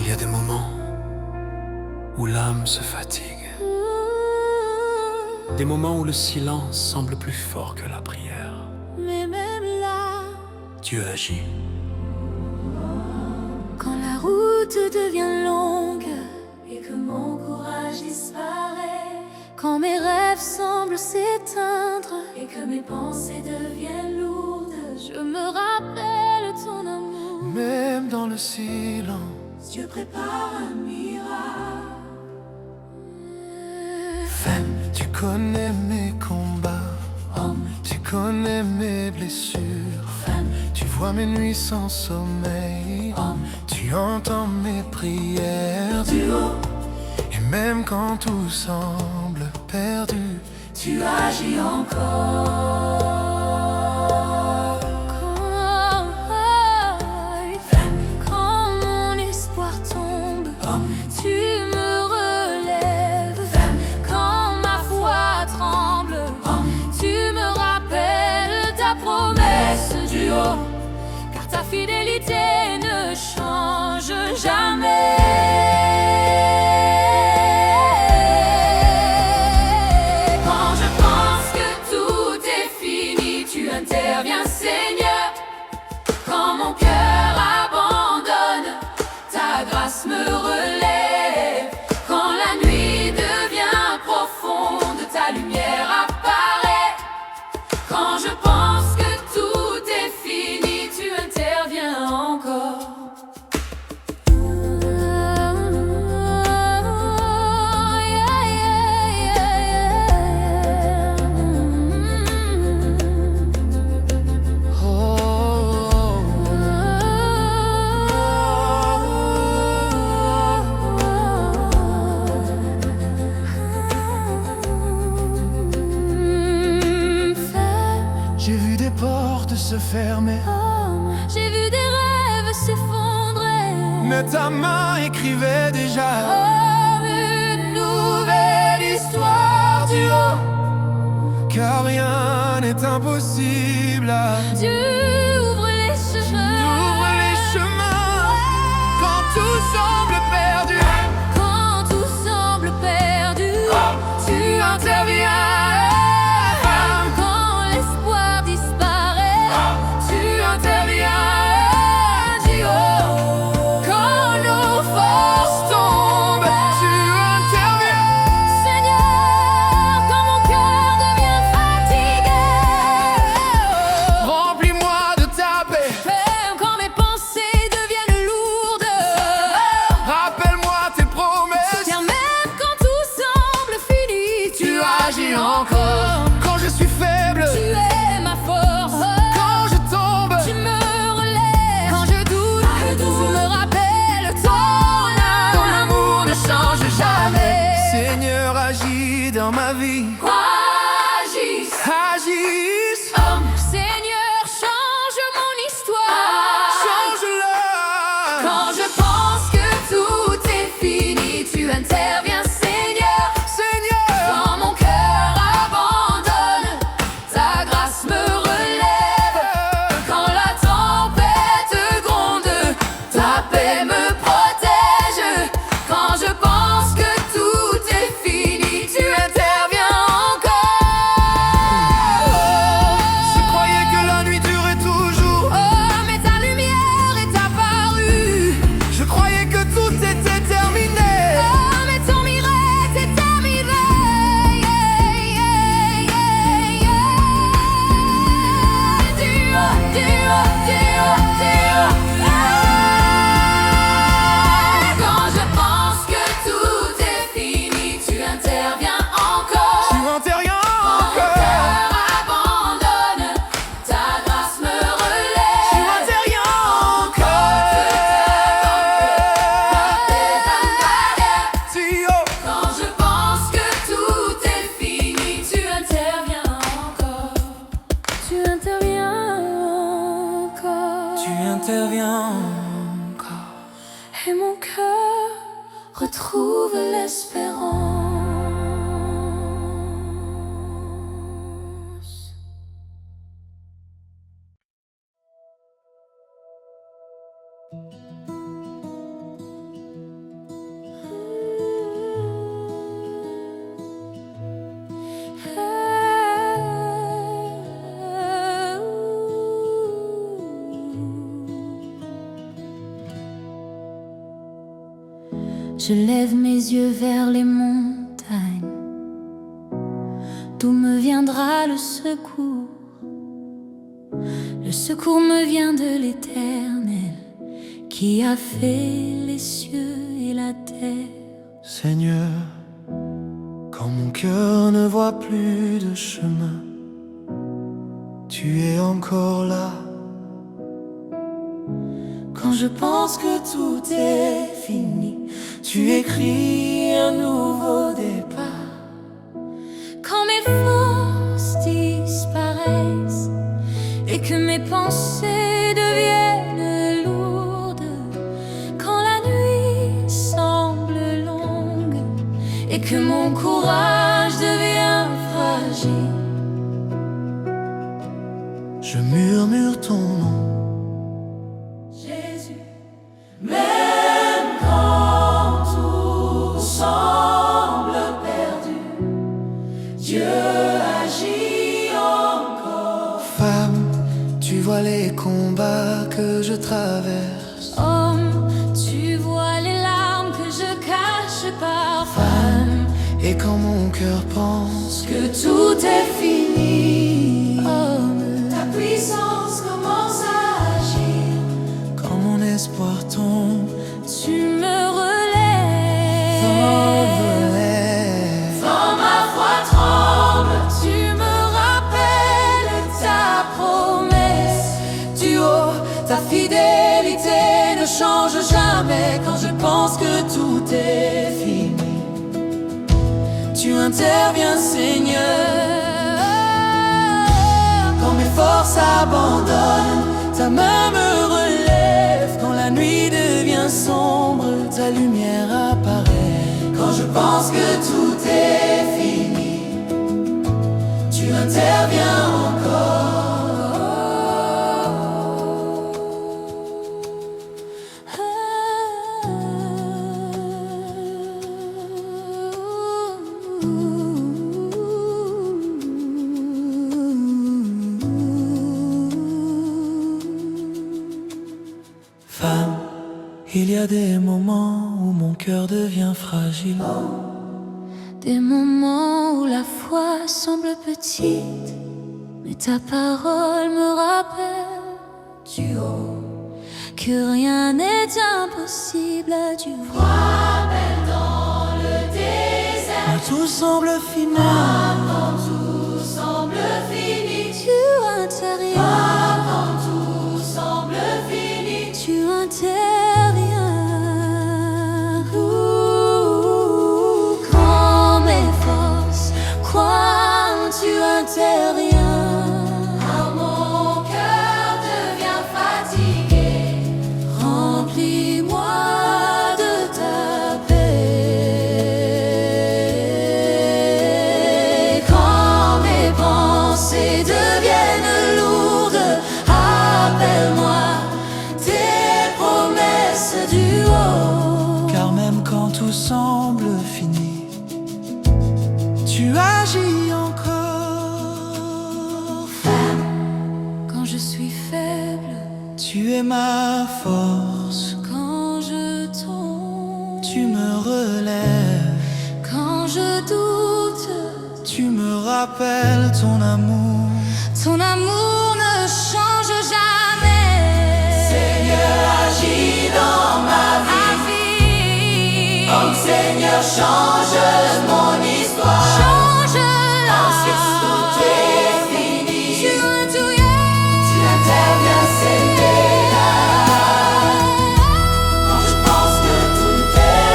Il y a des moments où l'âme se fatigue, des moments où le silence semble plus fort que la prière. Mais même là, Dieu agit. quand la route devient longue et que mon courage disparaît, quand mes rêves semblent s'éteindre et que mes pensées deviennent lourdes, je me rappelle ton amour. Même dans le silence, Dieu prépare un miracle. Femme, tu connais mes combats, Homme, tu connais mes blessures. femme, Tu vois mes nuits sans sommeil, homme, tu entends mes prières. duo, Et même quand tout semble perdu, tu agis encore. Quand mon espoir tombe, tu me relèves. Quand ma foi tremble, tu me rappelles ta promesse du haut, car ta fidélité ne change jamais. Quand je pense que tout est fini, tu interviens, Seigneur. Quand mon cœur abandonne, ta grâce me relève. Quand la nuit devient profonde, ta lumière apparaît. Quand je pense que tout est fini, tu interviens encore. j'ai vu des portes se fermer, J'ai vu des rêves s'effondrer. mais ta main écrivait déjà Comme une nouvelle histoire du haut. car rien n'est impossible. Dieu ouvre les chemins. Ouvre les chemins quand tout semble perdu. Quand tout semble perdu, tu interviens. Quand l'espoir disparaît, tu interviens. Du haut. Quand nos forces tombent, Tu interviens. Seigneur, quand mon cœur devient fatigué, Remplis-moi de ta paix. même quand mes pensées deviennent lourdes, Rappelle-moi tes promesses. car même quand tout semble fini, tu agis encore. Quand je suis faible, Tu es ma force. quand je tombe, Tu me relèves. Quand je doute, tu me rappelles ton amour ne change jamais. Seigneur, agis dans ma vie. Agis, Agis, Seigneur, change mon histoire. change-la. Quand je pense que tout est fini, tu interviens, Seigneur. Seigneur, Quand mon cœur abandonne, ta grâce me relève. Quand la tempête gronde, ta paix me protège. Quand je pense que tout est fini, tu interviens encore. je croyais que la nuit durait toujours. Oh, mais ta lumière est apparue. Je croyais que tout était terminé. Oh, mais ton miracle est terminé. Du haut, du haut, du haut, du haut. Quand je pense que tout est fini, tu interviens encore. Tu interviens Quand mon encore. cœur abandonne, ta grâce me relève. Tu interviens encore. Si, oh. Quand je pense que tout est fini, tu interviens encore. Tu interviens encore. Tu interviens encore. Et mon cœur retrouve l'espérance. Je lève mes yeux vers les montagnes. D'où me viendra le secours? Le secours me vient de l'Éternel, qui a fait les cieux et la terre. Seigneur, quand mon cœur ne voit plus de chemin, tu es encore là. Quand je pense que tout est fini, tu écris un nouveau départ. Quand mes forces disparaissent et que mes pensées deviennent lourdes, quand la nuit semble longue et que mon courage devient fragile, je murmure ton nom. Jésus, même quand tout semble perdu, Dieu agit encore. Femme, tu vois les combats que je traverse. Homme, tu vois les larmes que je cache parfois. Femme, et quand mon cœur pense Que tout est fini, homme, ta puissance commence à agir. quand mon espoir tombe, Tu me relèves. Quand ma foi tremble, tu me rappelles ta promesse. du haut, ta fidélité ne change jamais. Quand je pense que tout est fini, tu interviens, Seigneur. Quand mes forces abandonnent, ta main me relève. Quand la nuit devient sombre, ta lumière apparaît. Quand je pense que tout est fini, tu interviens encore. Femme, il y a des moments où mon cœur devient fragile. Des moments où la foi semble petite, mais ta parole me rappelle du haut que rien n'est impossible à Dieu. Rappelle dans le désert, Quand tout semble fini, quand tout semble fini, tu interviens. Quand tout semble fini, tu interviens. Quand mes forces croient, tu interviens. Quand mon cœur devient fatigué, remplis-moi de ta paix. Quand mes pensées deviennent lourdes, appelle-moi tes promesses du haut. car même quand tout semble fini, tu agis encore. Quand je suis faible, Tu es ma force, quand je tombe, tu me relèves, quand je doute, tu me rappelles ton amour. ton amour ne change jamais. Seigneur, agis dans ma vie. Oh Seigneur, change mon histoire. Change-la. Tout est fini, Tu interviens. tu interviens, Seigneur. Quand je pense que tout est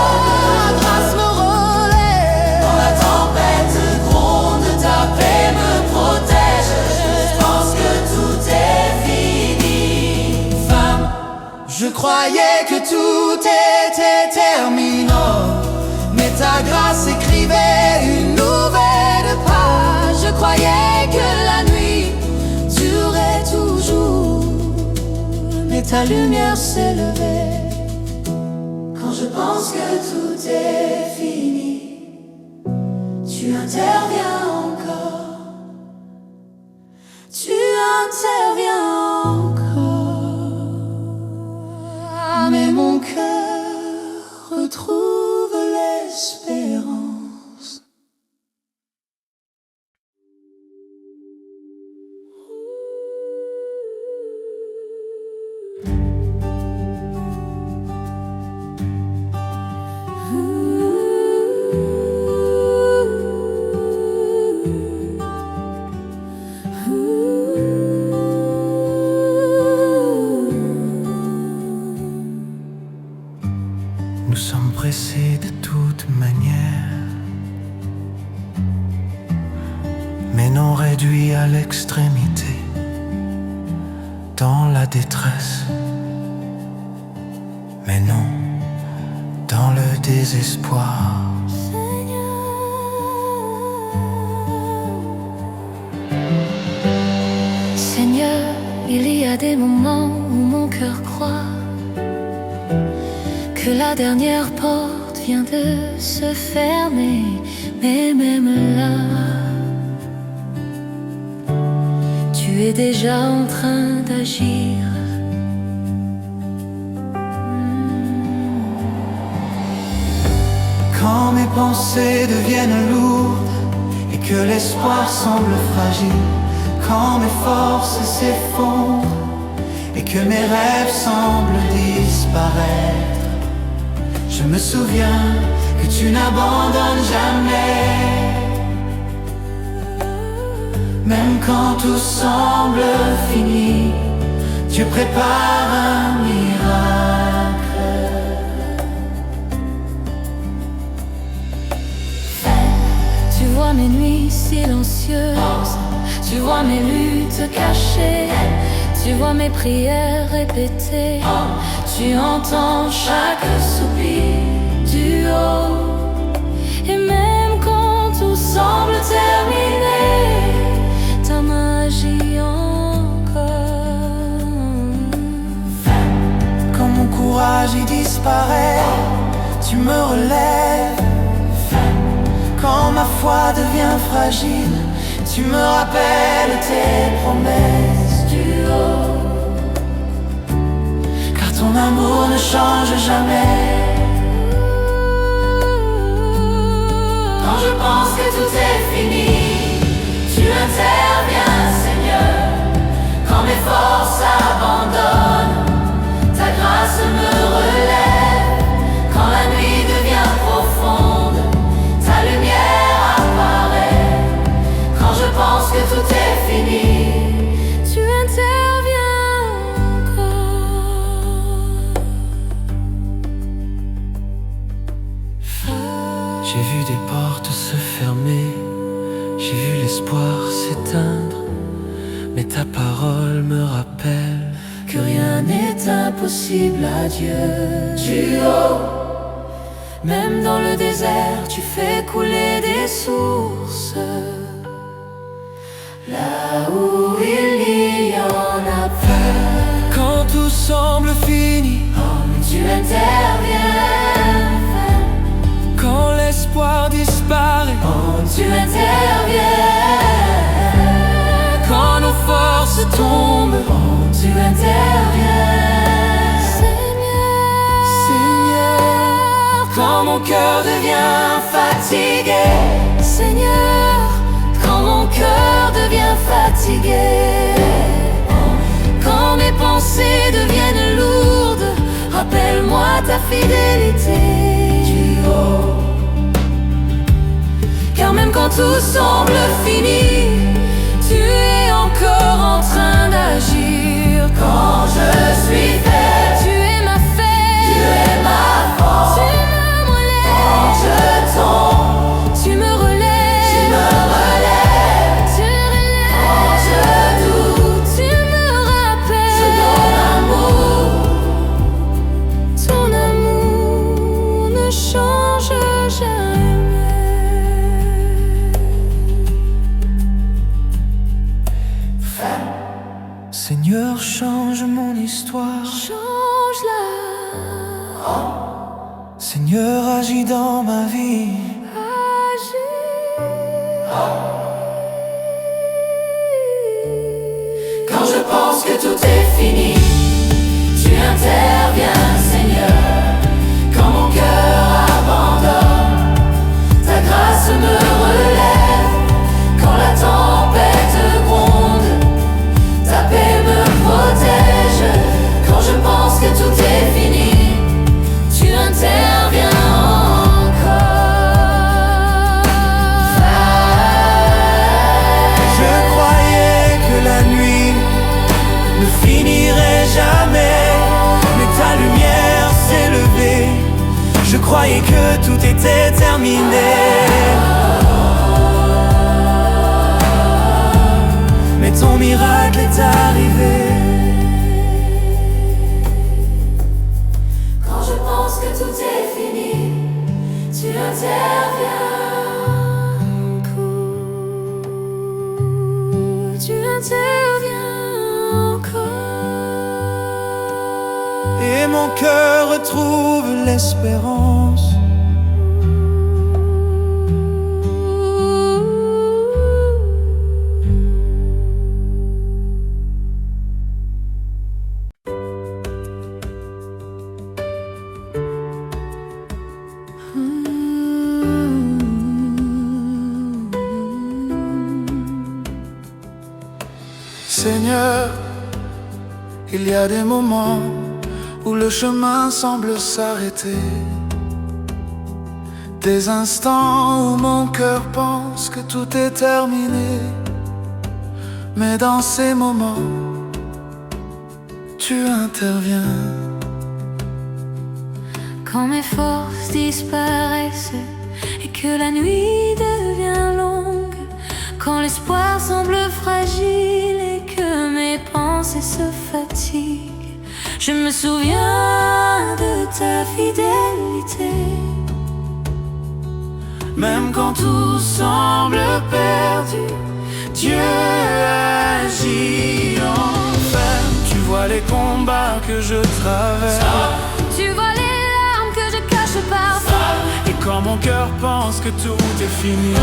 Ta grâce me relève. quand la tempête gronde, ta paix me protège. Je pense que tout est fini. Femme, je croyais que tout était terminé, mais ta grâce écrivait une nouvelle page. Je croyais que la nuit durait toujours, Mais ta lumière s'est levée. quand je pense que tout est fini, tu interviens encore. Tu interviens encore. laisser de toute manière, mais non réduit à l'extrémité, dans la détresse, mais non dans le désespoir. Seigneur, il y a des moments où mon cœur croit que la dernière porte vient de se fermer, mais même là, tu es déjà en train d'agir. Quand mes pensées deviennent lourdes et que l'espoir semble fragile, quand mes forces s'effondrent et que mes rêves semblent disparaître, je me souviens que tu n'abandonnes jamais. Même quand tout semble fini, Dieu prépare un miracle. Tu vois mes nuits silencieuses, tu vois mes luttes cachées, tu vois mes prières répétées, tu entends chaque soupir du haut. Et même quand tout semble terminé, ta main agit encore. Quand mon courage y disparaît, tu me relèves. Quand ma foi devient fragile, tu me rappelles tes promesses du haut. Car ton amour ne change jamais. Quand je pense que tout est fini, tu interviens, Seigneur. Quand mes forces abandonnent, ta grâce me relève. Quand la nuit devient profonde, ta lumière apparaît. Quand je pense que tout est fini, tu interviens encore. J'ai vu des portes se fermer, j'ai vu l'espoir s'éteindre, mais ta parole me rappelle que rien n'est impossible à Dieu. Du haut, Même dans le désert, tu fais couler des sources. Là où il y en a peu, quand tout semble fini, tu interviens. quand l'espoir disparaît, Tu interviens. quand nos forces tombent, Tu interviens. Seigneur, quand mon cœur devient fatigué, Seigneur, quand mon cœur devient fatigué, quand mes pensées deviennent lourdes, rappelle-moi ta fidélité. Du haut. Car même quand tout semble fini, tu es encore en train d'agir. Quand je suis faible, tu es ma faible, tu es ma force, tu me relèves. Quand je tombe, tu me relèves, tu me relèves, tu relèves. Quand je doute, tu me rappelles. Ton amour ne change jamais. Seigneur, change mon histoire. Change-la. Seigneur, agis dans ma vie. Quand je pense que tout est fini, tu interviens, Seigneur. Quand mon cœur abandonne, ta grâce me relève. Quand la tempête gronde, ta paix me protège. Quand je pense que tout est fini, tu interviens encore. Je croyais que la nuit ne finirait croyais que tout était terminé. Mais ton miracle est arrivé. Quand je pense que tout est fini, tu interviens. Tu interviens encore. Et mon cœur retrouve l'espérance. Seigneur, il y a des moments où le chemin semble s'arrêter, des instants où mon cœur pense que tout est terminé. Mais dans ces moments, tu interviens. Quand mes forces disparaissent et que la nuit devient longue, quand l'espoir semble fragile et que mes pensées se fatiguent, je me souviens de ta fidélité. Même quand tout semble perdu, Dieu agit enfin. Tu vois les combats que je traverse, Tu vois les larmes que je cache parfois, et quand mon cœur pense que tout est fini,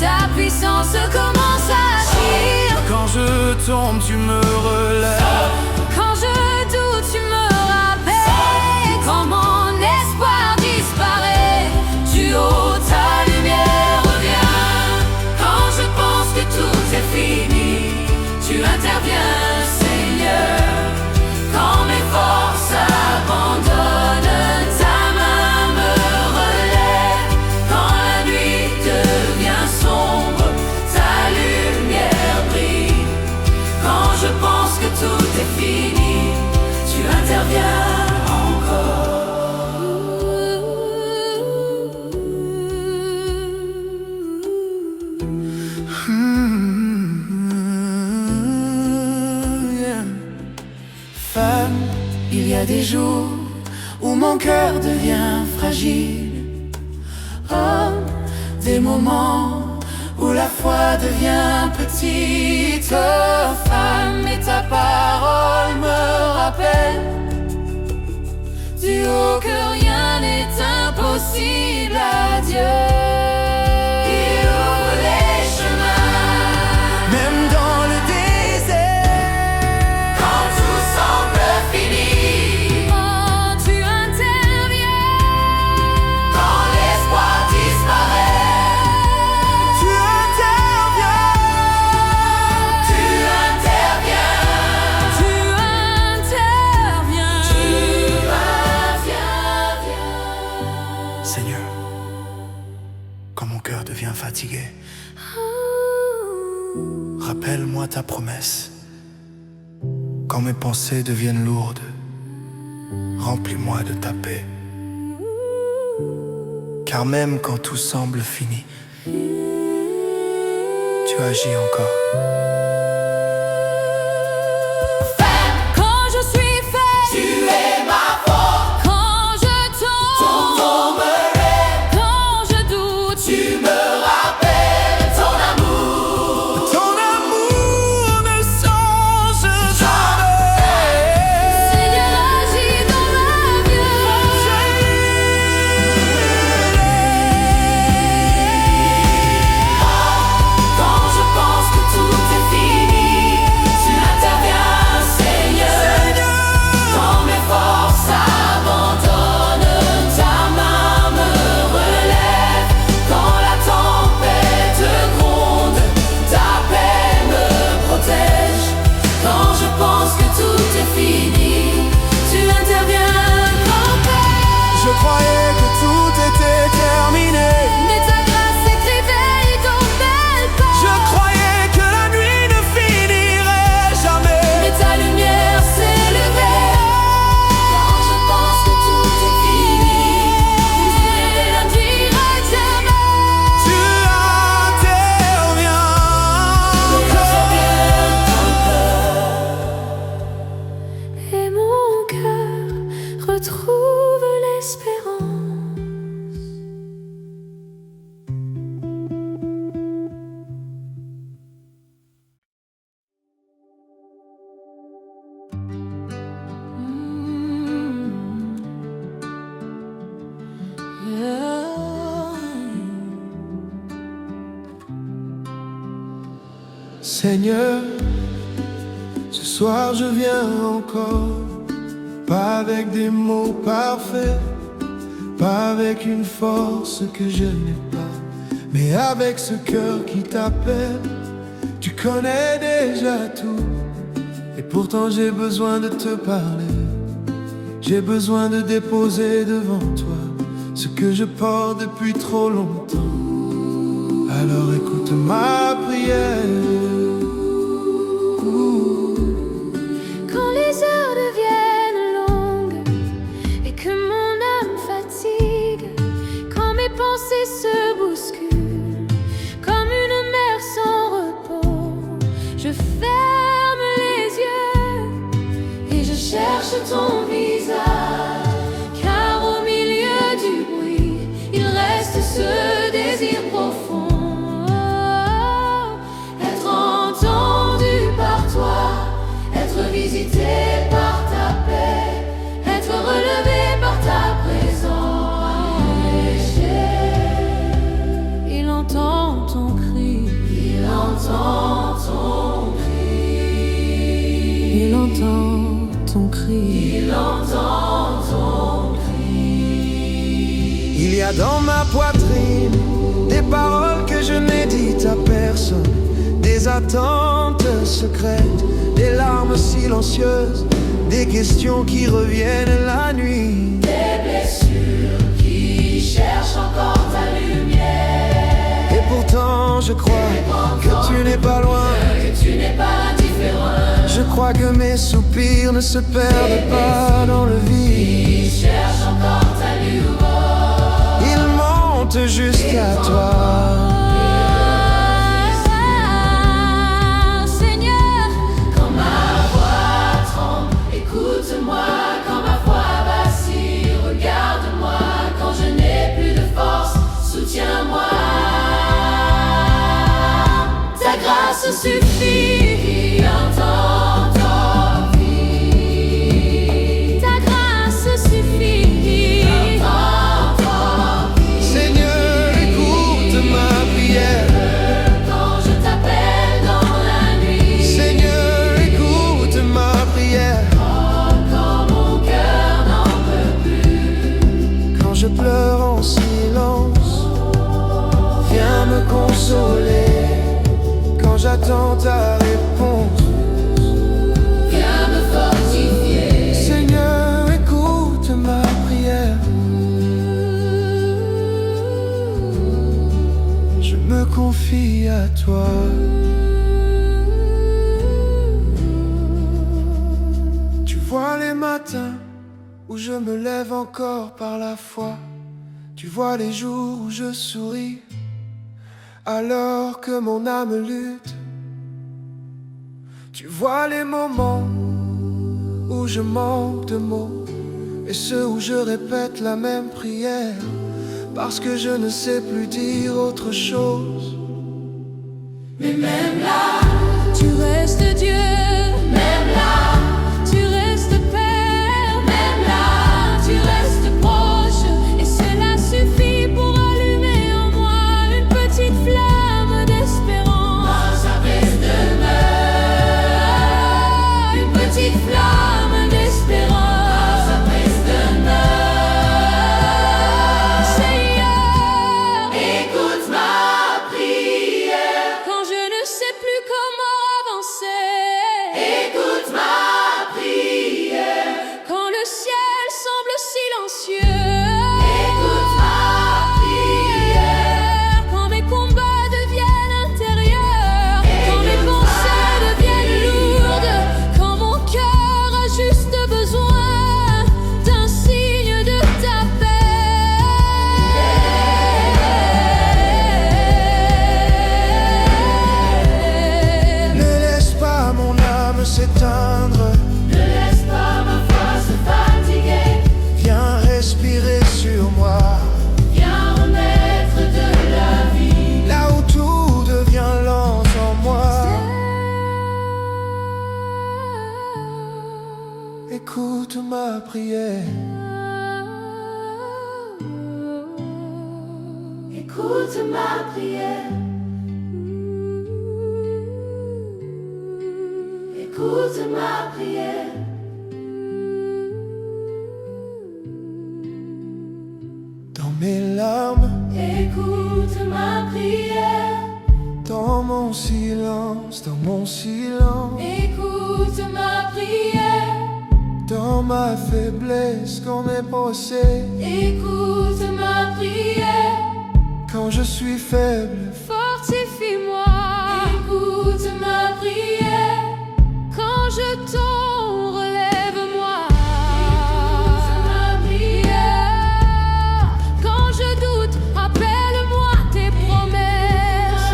ta puissance commence à agir. quand je tombe, tu me relèves. Quand je doute, tu me rappelles. Quand mon espoir disparaît, du haut ta lumière revient. Quand je pense que tout est fini, tu interviens, Seigneur. Quand mes forces abandonnent, ta main me relève. Quand la nuit devient sombre, ta lumière brille. Quand je pense que tout est fini, tu interviens Femme, il y a des jours où mon cœur devient fragile. Homme, des moments où la foi devient petite. Femme, et ta parole me rappelle du haut que rien n'est impossible à Dieu. Il ouvre les chemins, même dans le désert. quand tout semble fini. Oh, tu interviens. Quand l'espoir disparaît, Tu interviens. tu interviens. Tu interviens. Tu interviens. Seigneur, quand mon cœur devient fatigué, rappelle-moi ta promesse. Quand mes pensées deviennent lourdes, remplis-moi de ta paix. Car même quand tout semble fini, tu agis encore. Quand je suis faible, Tu es ma force, quand je tombe, quand je doute, tu me rappelles ton amour. Ton amour ne change jamais. Seigneur, agis dans ma vie. Quand je pense que tout est retrouve l'espérance. Seigneur, ce soir je viens encore, pas avec des mots parfaits, pas avec une force que je n'ai pas, mais avec ce cœur qui t'appelle. Tu connais déjà tout, et pourtant j'ai besoin de te parler. J'ai besoin de déposer devant toi ce que je porte depuis trop longtemps. Alors écoute ma prière. Quand les heures deviennent longues et que mon âme fatigue, quand mes pensées se bousculent comme une mer sans repos, je ferme les yeux et je cherche ton visage, car au milieu du bruit, il reste ce désir profond. Visité par ta paix, être relevé par ta présence. Il entend ton cri, il entend ton cri, il entend ton cri, il entend ton cri. Il y a dans ma poitrine des paroles que je n'ai dites à personne, des attentes secrètes, des larmes silencieuses, des questions qui reviennent la nuit, des blessures qui cherchent encore ta lumière. Et pourtant je crois que tu n'es pas loin, que tu n'es pas indifférent. Je crois que mes soupirs ne se perdent pas dans le vide. Ils cherchent encore ta lumière. Ils montent jusqu'à toi. Suffit, entends ta vie. Ta grâce suffit, entends ta vie. Seigneur, écoute ma prière. Quand je t'appelle dans la nuit. Seigneur, écoute ma prière. Oh, quand mon cœur n'en peut plus. Quand je pleure en silence, viens me consoler. Quand j'attends ta réponse, viens me fortifier. Seigneur, écoute ma prière. Je me confie à toi. Tu vois les matins où je me lève encore par la foi. Tu vois les jours où je souris alors que mon âme lutte. Tu vois les moments où je manque de mots et ceux où je répète la même prière parce que je ne sais plus dire autre chose. Mais même là, tu restes Dieu. Même là, tu restes Père. Même là, tu restes proche. Et cela suffit pour allumer en moi une petite flamme d'espérance. Dans sa brise demeure une petite flamme d'espérance. Dans sa brise demeure. Seigneur, écoute ma prière. Quand je ne sais écoute ma prière. Écoute ma prière. Écoute ma prière. Dans mes larmes, Écoute ma prière. dans mon silence, Écoute ma prière. dans ma faiblesse, quand mes pensées, Écoute ma prière. quand je suis faible, Fortifie-moi. Écoute ma prière. Quand je tombe, relève-moi. Écoute ma prière. Quand je doute, rappelle-moi tes promesses.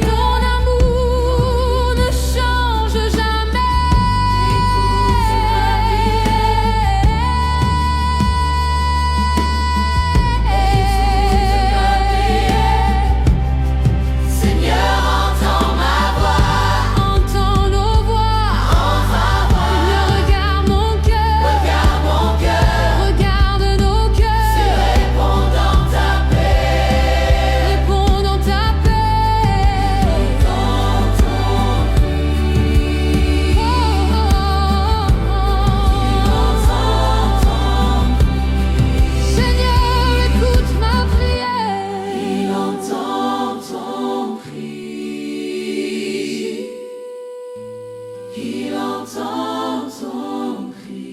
Ton amour ne change jamais. Seigneur, entends ma voix. Entends nos voix. Regarde mon cœur. Regarde nos cœurs. Réponds dans ta paix. Réponds dans ta paix. Entends ton cri. Seigneur, écoute ma prière. Il entend ton cri. Il entend ton cri.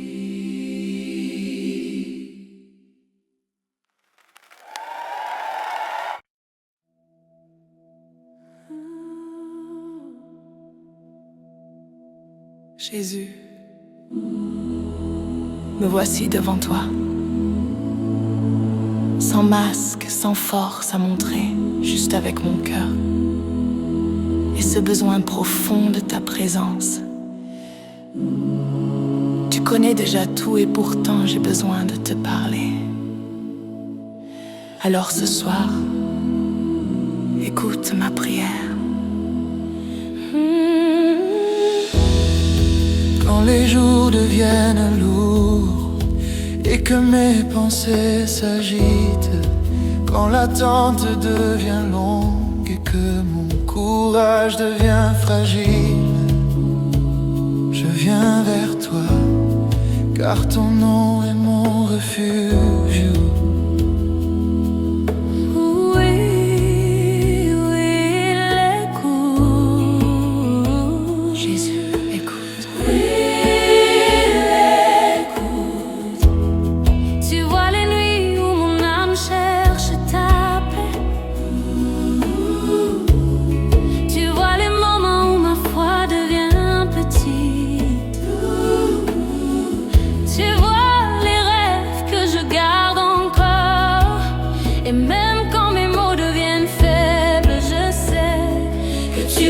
Jésus, me voici devant toi, sans masque, sans force à montrer, juste avec mon cœur, et ce besoin profond de ta présence. Tu connais déjà tout et pourtant j'ai besoin de te parler. Alors ce soir, écoute ma prière. quand les jours deviennent lourds et que mes pensées s'agitent, quand l'attente devient longue et que mon courage devient fragile, je viens vers toi, car ton nom est mon refuge.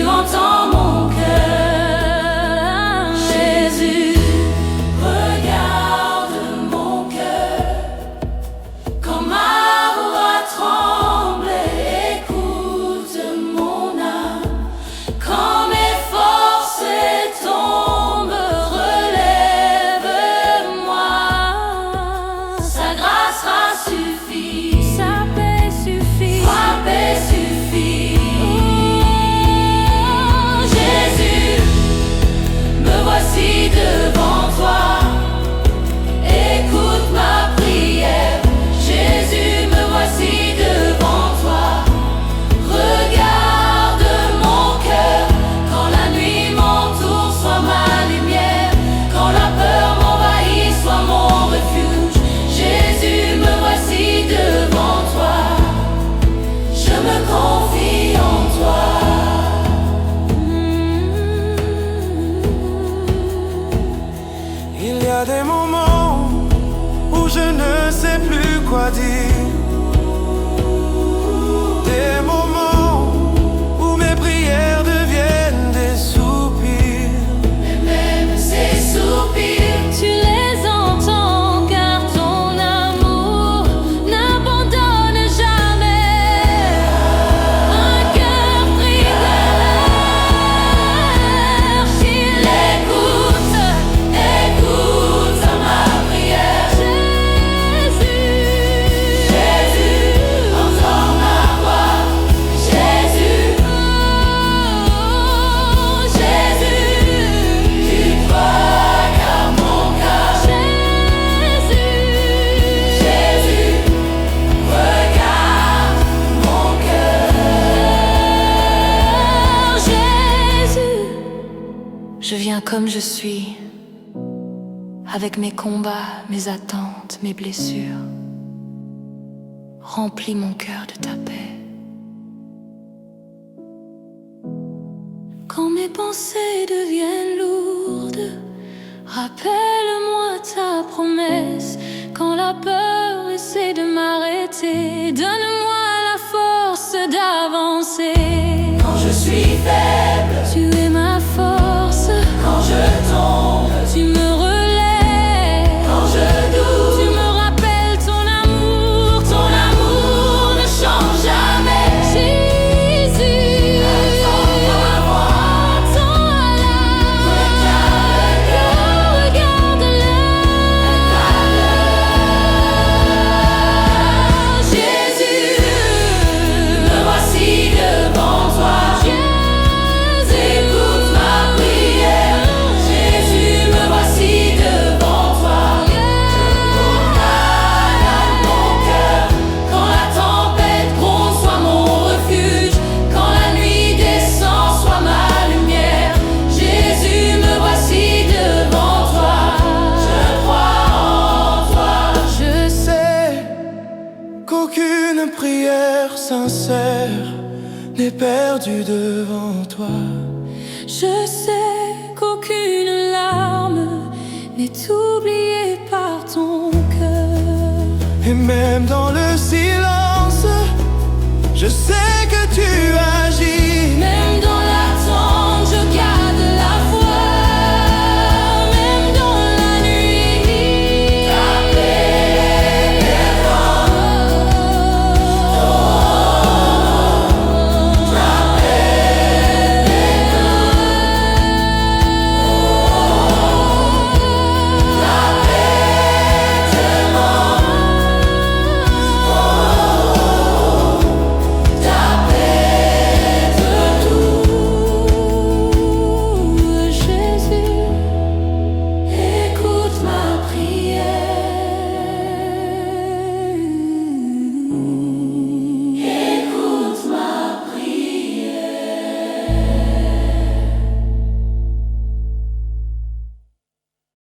Entends mon cœur, Jésus, regarde mon cœur, quand ma voix tremble, écoute mon âme, quand mes forces tombent, relève-moi, sa grâce suffit, sa paix suffit, sa paix suffit. Devant toi, écoute ma prière. Jésus, me voici devant toi. Regarde mon cœur, quand la nuit m'entoure, sois ma lumière. Quand la peur m'envahit, sois mon refuge. Jésus, me voici devant toi. Je me confie en toi. Il y a des moments où je ne sais plus quoi dire, des moments où mes prières deviennent des soupirs. Et même ces soupirs, tu les entends, car ton amour n'abandonne jamais. Un cœur pris de l'heure, s'il écoute comme je suis, avec mes combats, mes attentes, mes blessures. Remplis mon cœur de ta paix. Quand mes pensées deviennent lourdes, rappelle-moi ta promesse. Quand la peur essaie de m'arrêter, donne-moi la force d'avancer. Quand je suis faible, Tu es ma force. quand je tombe, Tu me relèves. quand je doute, Tu me rappelles ton amour. ton amour ne change jamais. Jésus, Attends ma voix, attends-la. Regarde-la. Jésus, me voici devant toi. Écoute ma prière. Jésus, me voici devant toi. Calme mon cœur. Quand la tempête gronde, sois mon refuge. Quand la nuit descend, sois ma lumière. Jésus, me voici devant toi. Je crois en toi. Je sais qu'aucune prière sincère n'est perdue devant toi. Je sais qu'aucune larme n'est oubliée par ton cœur. Et même dans le silence, je sais